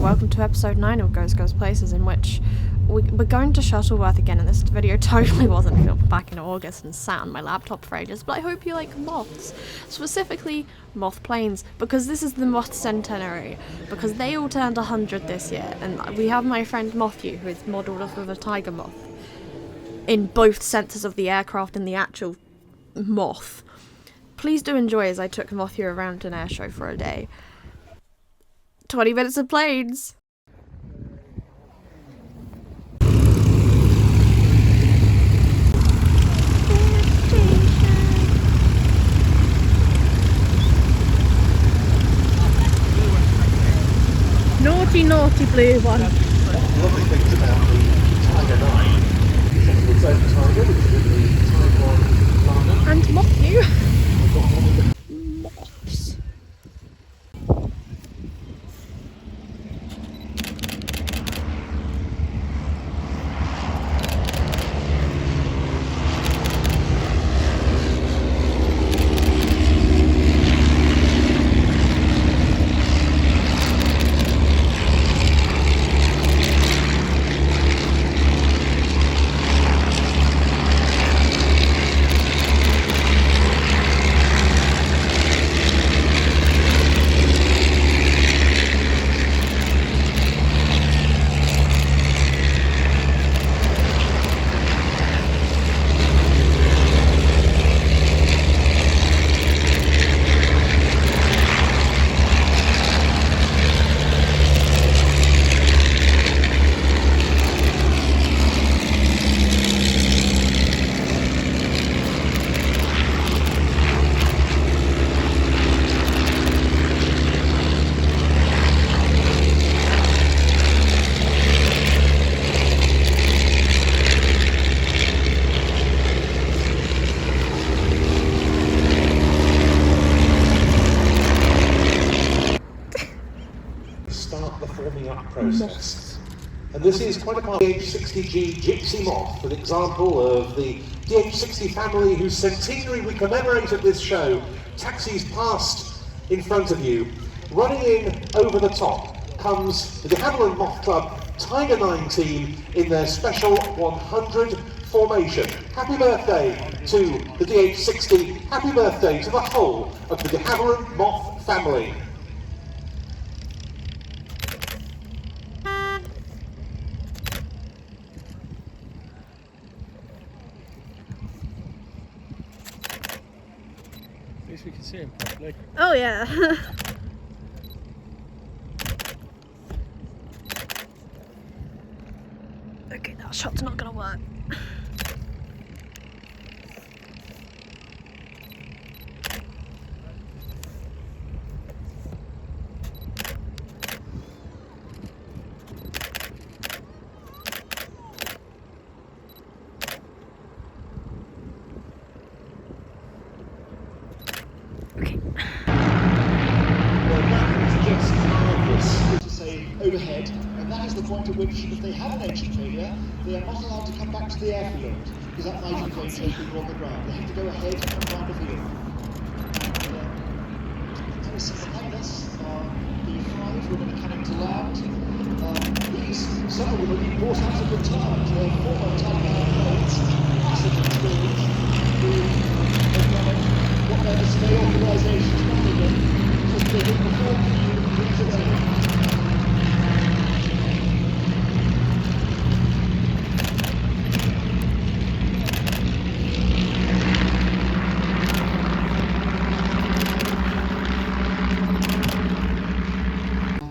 welcome to episode 9 of Goes Places, in which we're going to Shuttleworth again, and this video totally wasn't filmed back in August and sat on my laptop for ages, but I hope you like moths, specifically moth planes, because this is the Moth Centenary, because they all turned 100 this year, and we have my friend Matthew, who is modelled off of a tiger moth, in both senses of the aircraft and the actual moth. Please do enjoy as I took Matthew around an airshow for a day. 20 minutes of planes! Naughty, naughty blue one. Lovely things about the Tiger 9. It's own Tiger, which is in the Tiger 1 London. And Matthew. We've got one of the Moths. start the forming up process. And this is quite a part of the DH60G gypsy moth, an example of the DH60 family whose centenary we commemorate at this show, taxis past in front of you. Running in over the top comes the DeHavilland Moth Club Tiger 9 team in their special 100 formation. Happy birthday to the DH60, happy birthday to the whole of the DeHavilland Moth family. At least we can see him properly. Oh yeah. Okay, that shot's not gonna work. Okay. Well, that is just marvellous to say overhead, and that is the point at which, if they have an engine failure, they are not allowed to come back to the airfield, because that might influence those people on the ground. They have to go ahead and round the field. And so behind us are the 5 who are going to come into land. Some of them have been brought out of retirement. They're former Tiger pilots, massive experience, who have done what their display authorisations rather than just they did before weeks away.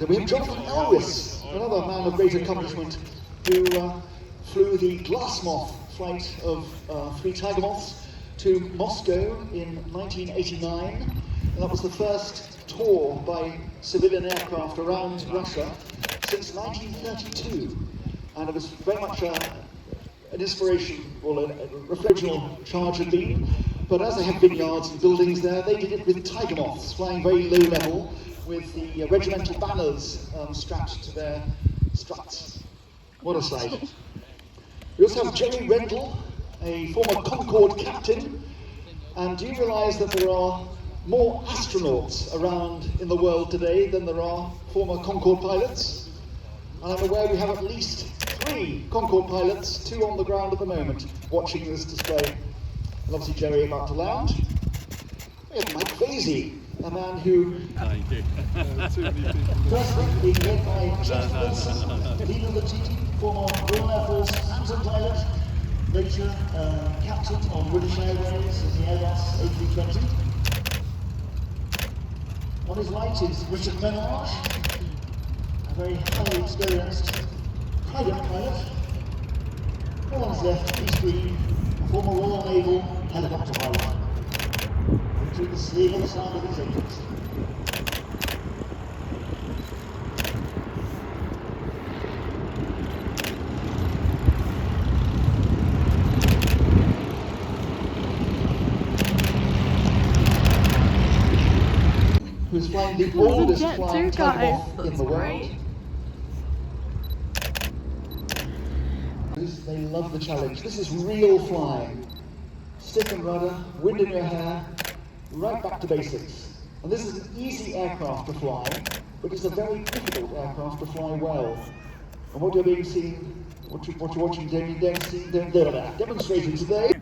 And we have Jonathan Elwes, another man of great accomplishment, who flew the glass moth flight of 3 Tiger moths to Moscow in 1989. And that was the first tour by civilian aircraft around Russia since 1932. And it was very much an inspiration, or a reflectional charge had been. But as they have vineyards and buildings there, they did it with Tiger moths, flying very low level, with the regimental banners strapped to their struts. What a sight. We also have Jerry Rendell, a former Concorde captain, and do you realise that there are more astronauts around in the world today than there are former Concorde pilots? And I'm aware we have at least 3 Concorde pilots, 2 on the ground at the moment, watching this display. And obviously Jerry about to land. We have Mike Vasey, a man who first being led by Jeff Wilson, leader of the team, former Royal Air Force Phantom pilot, later captain on British Airways in the Airbus A320. On his right is Richard Menard, a very highly experienced private pilot. On his left, East Green, a former Royal Naval helicopter pilot. Into the sleeve of the sound of his engines. Who is flying the oldest flying Tiger Moth in the world. They love the challenge. This is real flying. Stick and rudder, wind in your hair, right back to basics. And this is an easy aircraft to fly, but it's a very difficult aircraft to fly well. And what you're being seen, what you're watching demonstrated today.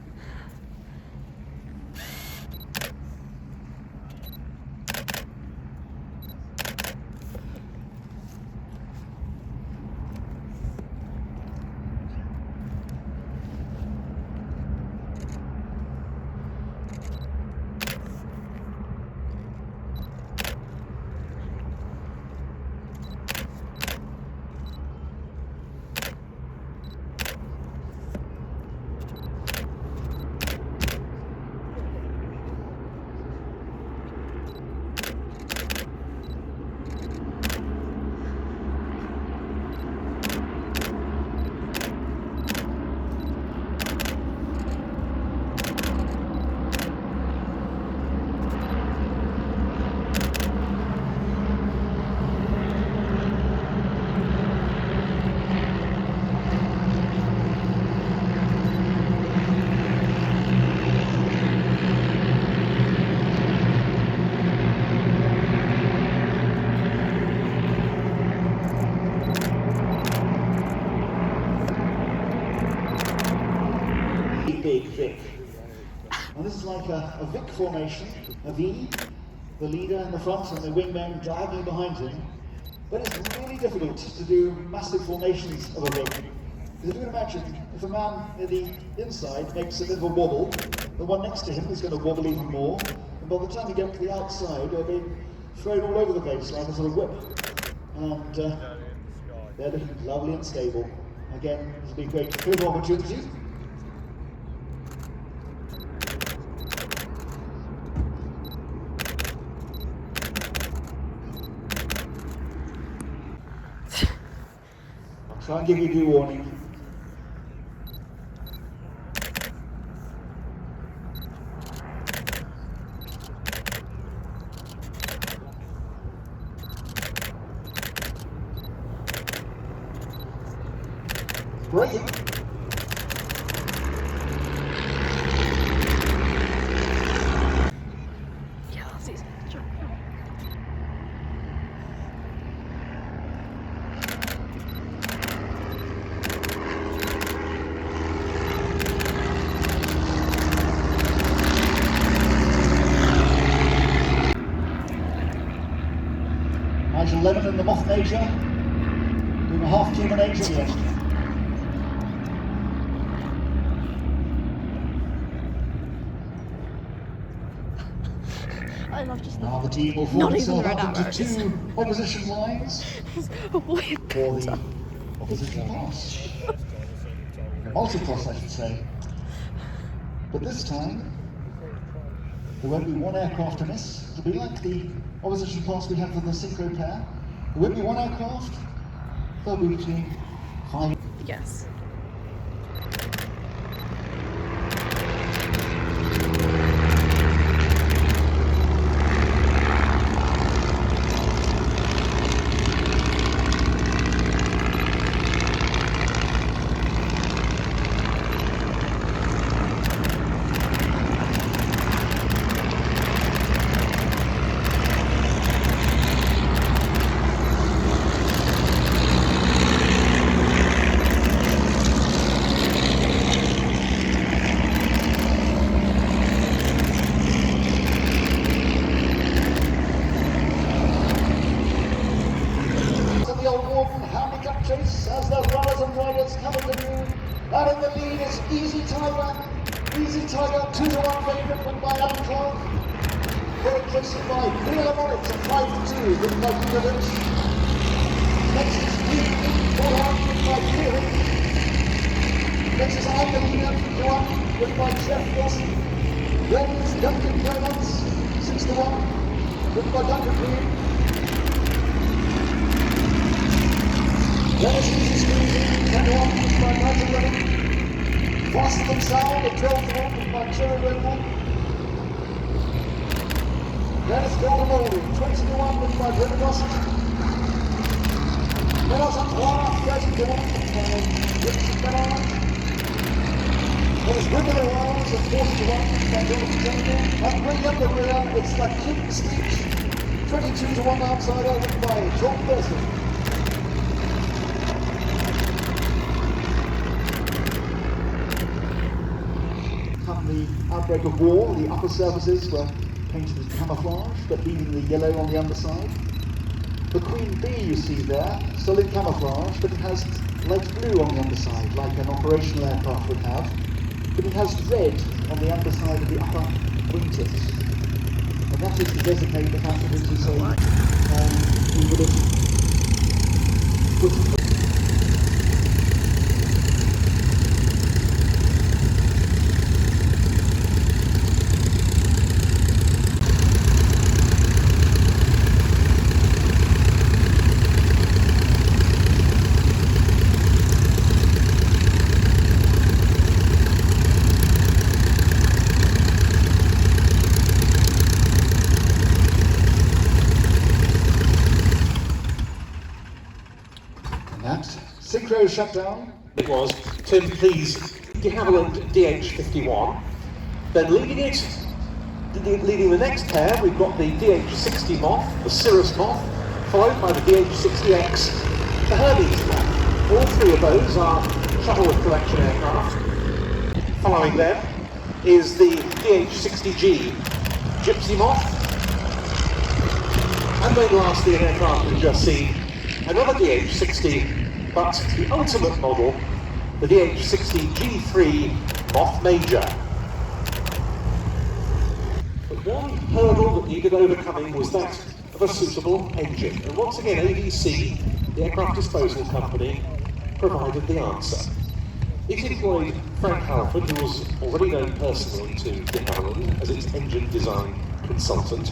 Big Vic. And this is like a Vic formation, a V, the leader in the front and the wingmen dragging behind him. But it's really difficult to do massive formations of a Vic. Because if you can imagine, if a man near the inside makes a bit of a wobble, the one next to him is going to wobble even more. And by the time you get to the outside, they're being thrown all over the place like a sort of whip. And they're looking lovely and stable. Again, this will be a great career opportunity. I'll try and give you due warning. Braking. Yeah, that's easy. Sure. Nigel Lemon in the Moth Major, doing a half human age at the end. I love just Now the team will form not even itself the red up into arrows. 2 opposition lines Weird. for the opposition pass. Multi-cross, I should say. But this time, there won't be one aircraft to miss. It'll be like the opposition pass we had for the synchro pair. There won't be one aircraft. There'll be between 5. Yes. chase as the runners and riders come into view. And in the lead is Easy Tiger. Easy Tiger, 2-1 favourite, won by Adam Clark. Very closely by DeHavilland Moth, 5-2, written by Peter. Next is Green Bullhound, written by Peter. Next is I'm the Leader, 1, written by Jeff Wilson. Then is Duncan Clements, 6-1, written by Duncan Green. Then is Easy Squeezing, 10-1, written by Nigel Lennon. Faster Than Sound, 12-1, written by Cherry Redmond. Then is Golden Molding, 20-1, written by Brendan Gossett. Then is Antoine, 30-1, by Richard Bernard. Then is River Around, 40-1, by Jonathan Jennifer. And way up the rear, it's the King Speech, 22-1 outsider, written by John Thurston. The outbreak of war, the upper surfaces were painted in camouflage, but leaving the yellow on the underside. The Queen Bee you see there, still in camouflage, but it has light blue on the underside, like an operational aircraft would have. But it has red on the underside of the upper wingtips. And that is to designate the fact that it is we would have put synchro shutdown. It was Tim Please DeHavilland DH51. Then leading the next pair, we've got the DH60 Moth, the Cirrus Moth, followed by the DH60X, the Hermes Moth. All three of those are Shuttleworth collection aircraft. Following them is the DH60G Gypsy Moth. And then lastly, an aircraft we've just seen, another DH60, but the ultimate model, the DH60 G3 Moth Major. But one hurdle that needed overcoming was that of a suitable engine. And once again, ABC, the aircraft disposal company, provided the answer. It employed Frank Halford, who was already known personally to DeHavilland as its engine design consultant.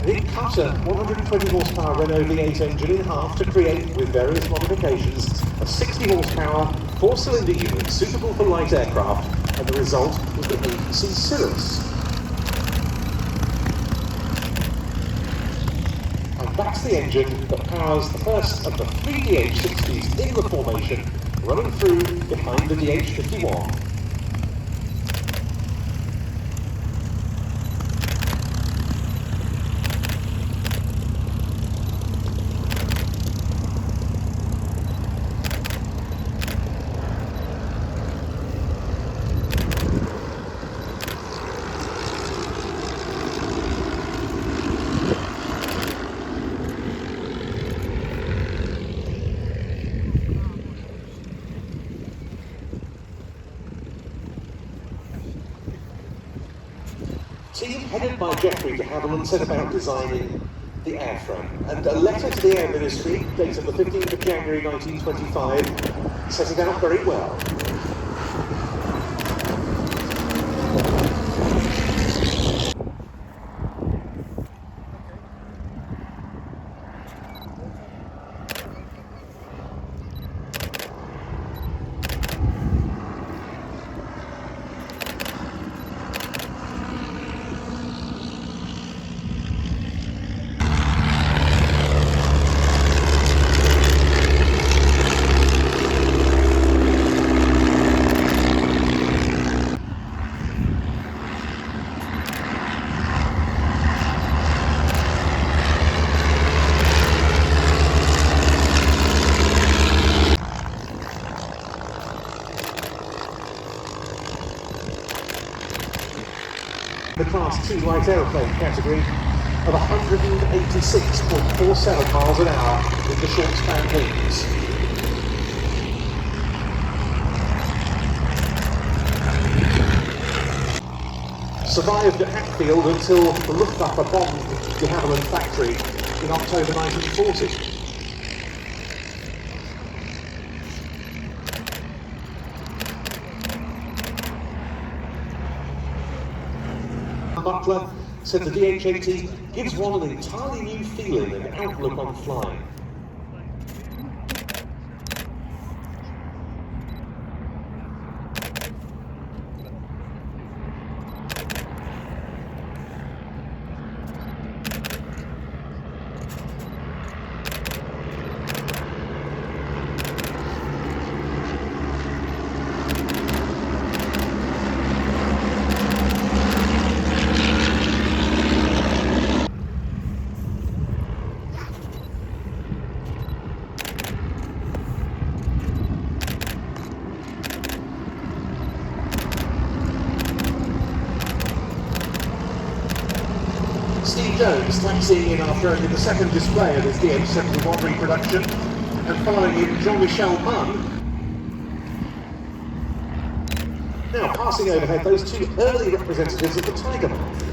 And it cut a 120 horsepower Renault V8 engine in half to create, with various modifications, a 60 horsepower 4-cylinder unit suitable for light aircraft, and the result was the ABC Cirrus. And that's the engine that powers the first of the 3 DH60s in the formation, running through behind the DH51. Team headed by Jeffrey DeHavilland set about designing the airframe, and a letter to the Air Ministry, dated the 15th of January 1925, set it out very well. The Class 2 light aeroplane category of 186.47 miles an hour with the short span wings. survived at Hatfield until the Luftwaffe bombed the DeHavilland factory in October 1940. Butler said the DH-80 gives one an entirely new feeling and outlook on flying. Steve Jones taxiing in after only the second display of his DH-71 reproduction, and following in Jean-Michel Munn. Now passing overhead those two early representatives of the Tiger Moth.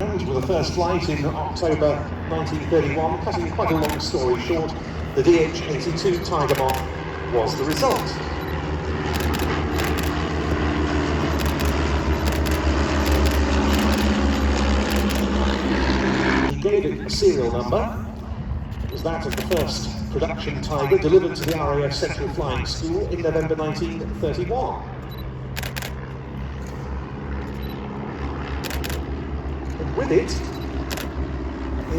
And with the first flight in October 1931, cutting quite a long story short, the DH-82 Tiger Moth was the result. Gave it a serial number. It was that of the first production Tiger delivered to the RAF Central Flying School in November 1931. And with it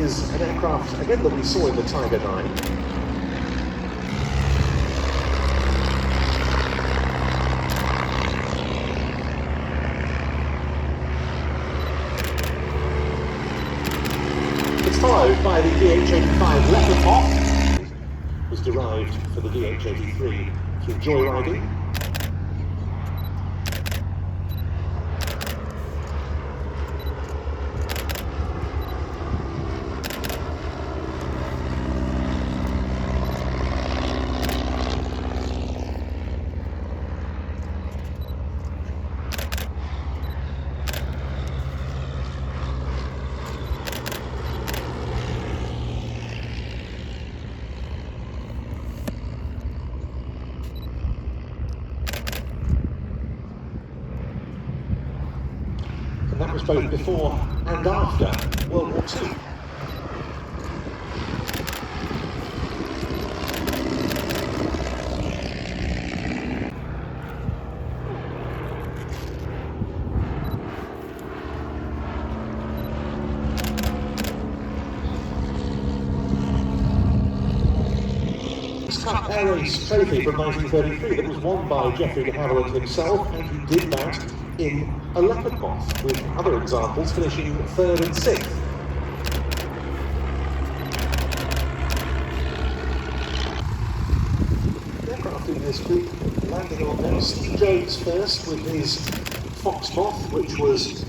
is an aircraft, again, that we saw in the Tiger 9. Followed by the DH-85 Leopard Moth, was derived for the DH-83 through joyriding. And that was both before and after World War II. Air Race trophy from 1933 that was won by Geoffrey DeHavilland himself, and he did that in a Leopard Moth, with other examples finishing 3rd and 6th. The aircraft in this group landing on now, Steve Jones first with his Fox Moth, which was